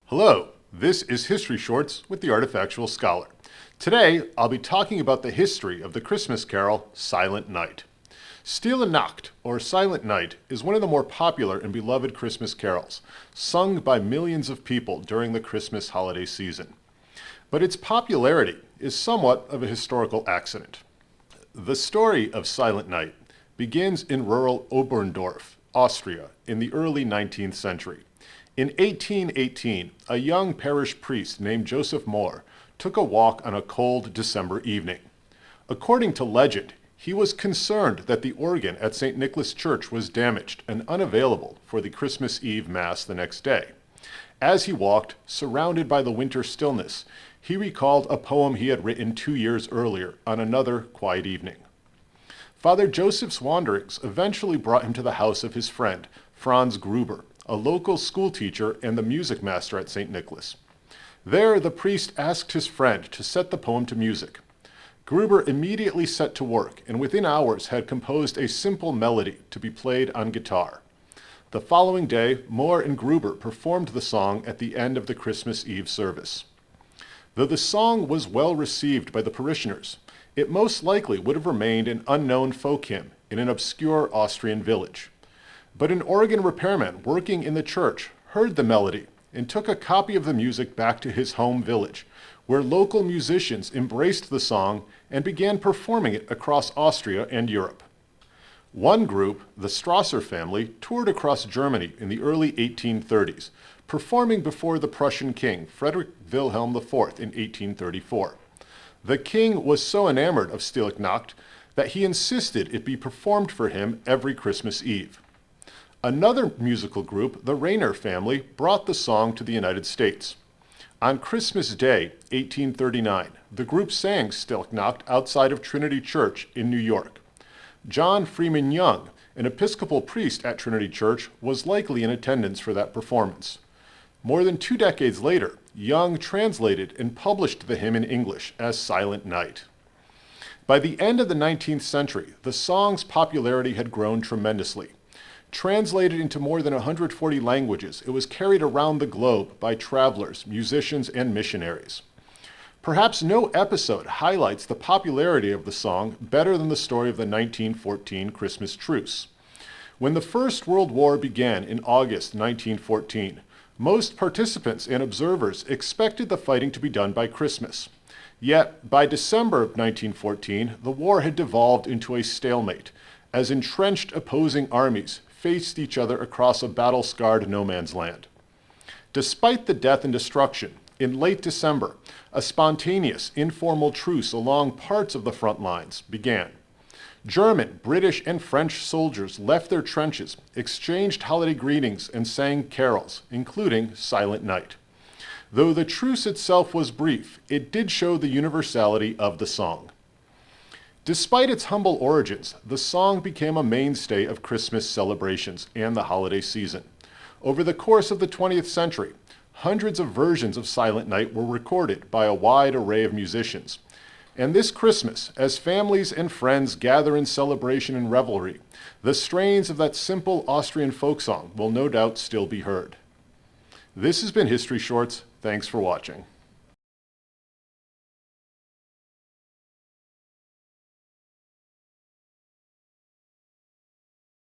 Hello, this is History Shorts with the Artifactual Scholar. Today, I'll be talking about the history of the Christmas carol, Silent Night. Stille Nacht, or Silent Night, is one of the more popular and beloved Christmas carols, sung by millions of people during the Christmas holiday season. But its popularity is somewhat of a historical accident. The story of Silent Night begins in rural Oberndorf, Austria, in the early 19th century. In 1818, a young parish priest named Joseph Mohr took a walk on a cold December evening. According to legend, he was concerned that the organ at St. Nicholas Church was damaged and unavailable for the Christmas Eve Mass the next day. As he walked, surrounded by the winter stillness, he recalled a poem he had written 2 years earlier on another quiet evening. Father Joseph's wanderings eventually brought him to the house of his friend, Franz Gruber, a local schoolteacher and the music master at St. Nicholas. There, the priest asked his friend to set the poem to music. Gruber immediately set to work and within hours had composed a simple melody to be played on guitar. The following day, Mohr and Gruber performed the song at the end of the Christmas Eve service. Though the song was well received by the parishioners, it most likely would have remained an unknown folk hymn in an obscure Austrian village. But an organ repairman working in the church heard the melody and took a copy of the music back to his home village, where local musicians embraced the song and began performing it across Austria and Europe. One group, the Strasser family, toured across Germany in the early 1830s, performing before the Prussian king, Frederick Wilhelm IV, in 1834. The king was so enamored of Stille Nacht that he insisted it be performed for him every Christmas Eve. Another musical group, the Rainer family, brought the song to the United States. On Christmas Day, 1839, the group sang Stille Nacht outside of Trinity Church in New York. John Freeman Young, an Episcopal priest at Trinity Church, was likely in attendance for that performance. More than 2 decades later, Young translated and published the hymn in English as Silent Night. By the end of the 19th century, the song's popularity had grown tremendously. Translated into more than 140 languages, it was carried around the globe by travelers, musicians, and missionaries. Perhaps no episode highlights the popularity of the song better than the story of the 1914 Christmas truce. When the First World War began in August 1914, most participants and observers expected the fighting to be done by Christmas. Yet, by December of 1914, the war had devolved into a stalemate, as entrenched opposing armies faced each other across a battle-scarred no-man's land. Despite the death and destruction, in late December, a spontaneous, informal truce along parts of the front lines began. German, British, and French soldiers left their trenches, exchanged holiday greetings, and sang carols, including Silent Night. Though the truce itself was brief, it did show the universality of the song. Despite its humble origins, the song became a mainstay of Christmas celebrations and the holiday season. Over the course of the 20th century, hundreds of versions of Silent Night were recorded by a wide array of musicians. And this Christmas, as families and friends gather in celebration and revelry, the strains of that simple Austrian folk song will no doubt still be heard. This has been History Shorts. Thanks for watching.